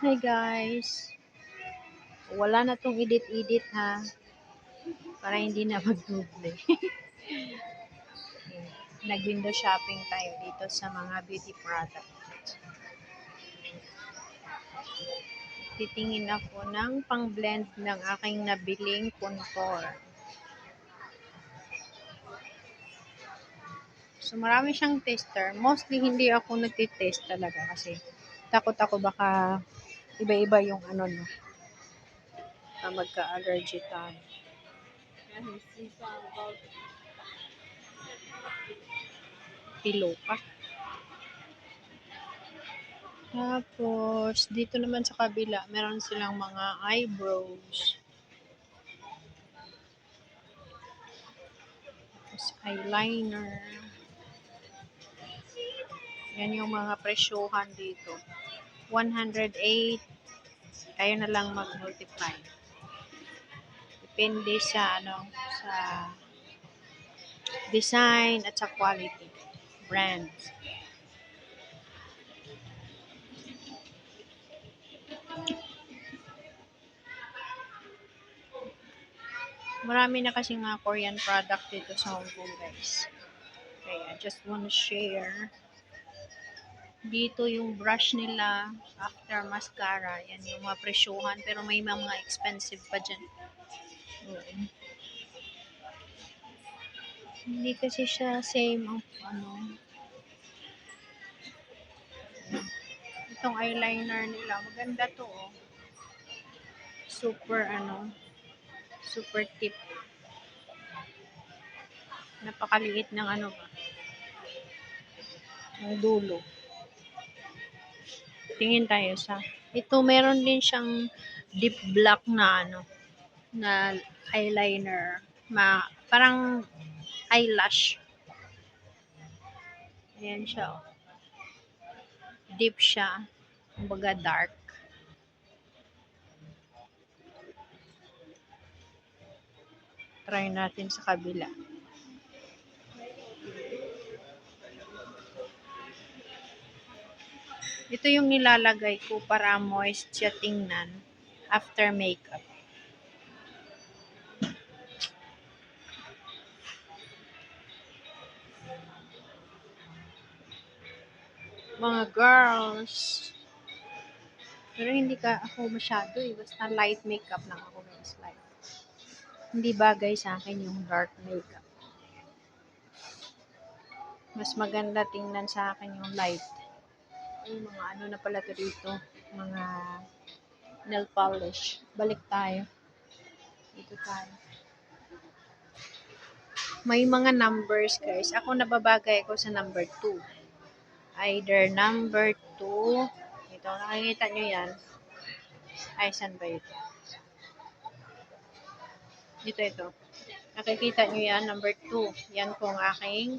Hi guys, wala na tong edit-edit ha, para hindi na magduble. Nag-window shopping tayo dito sa mga beauty product. Titingin ako ng pang-blend ng aking nabiling contour. So marami siyang tester. Mostly hindi ako nagtitest talaga kasi takot ako baka iba-iba yung ano no, magka-allergy tayo. Pillow pa. Tapos, dito naman sa kabila, meron silang mga eyebrows. Tapos, eyeliner. Yan yung mga presyohan dito. 108. Kayo na lang mag-multiply. Depende sa, sa design at sa quality. Brand. Marami na kasi mga Korean product dito sa Hong Kong, guys. Okay, I just want to share. Dito yung brush nila after mascara. Yan yung mga presyohan. Pero may mga expensive pa dyan. Hindi kasi siya same ang itong eyeliner nila. Maganda to oh. Super super tip. Napakaliit ng ba. Ang dulo. Tingin tayo sa ito, meron din siyang deep black na na eyeliner. Parang eyelash. Ayan siya. Oh. Deep siya. Kumbaga dark. Try natin sa kabila. Ito yung nilalagay ko para moist siya tingnan after makeup. Mga girls. Pero hindi ako masyado eh. Basta light makeup lang ako guys. Light. Hindi bagay sa akin yung dark makeup. Mas maganda tingnan sa akin yung light. Ay, mga na pala to dito. Mga nail polish. Balik tayo. Dito tayo. May mga numbers guys. Ako nababagay ko sa number 2. Either number 2. Ito, nakikita nyo yan. Ay, saan ba ito? Ito. Nakikita nyo yan, number 2. Yan kung aking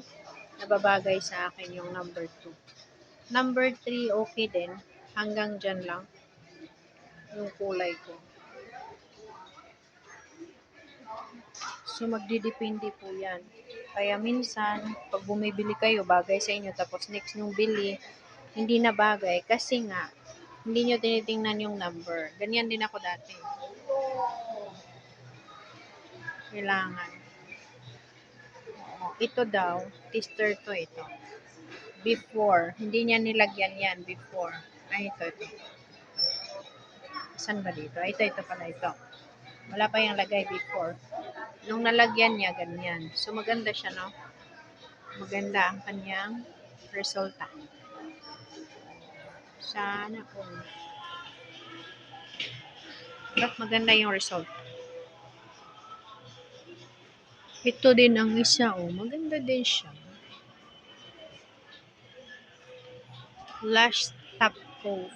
nababagay sa akin yung number 2. Number 3, okay din. Hanggang dyan lang yung kulay ko. So, magdidepende po yan. Kaya minsan, pag bumibili kayo, bagay sa inyo, tapos next nyong bili, hindi na bagay. Kasi nga, hindi nyo tinitingnan yung number. Ganyan din ako dati. Kailangan. Ito daw, tester to ito. Before. Hindi niya nilagyan yan before. Ay, ito. Saan ba dito? Ito pala ito. Wala pa yung lagay before. Nung nalagyan niya, ganyan. So, maganda siya, no? Maganda ang kanyang resulta. Sana po. But maganda yung result. Ito din ang isa, oh. Maganda din siya. Lash top coat.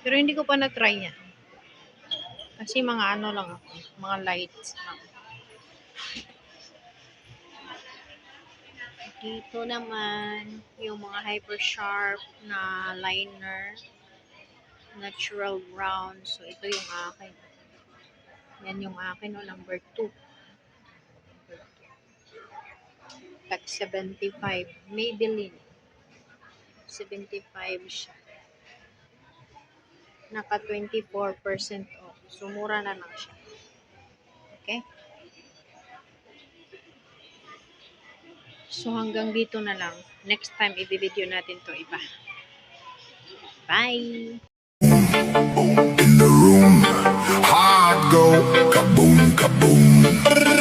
Pero hindi ko pa na-try yan. Kasi mga lang ako. Mga lights lang. Dito naman, yung mga hyper sharp na liner. Natural brown. So, ito yung akin. Yan yung akin, o number 2. Tag 75. Maybelline. 75 siya. Naka 24% off. So, mura na lang siya. Okay? So, hanggang dito na lang. Next time, i-video natin to iba. Bye! In the room, heart go kaboom, kaboom.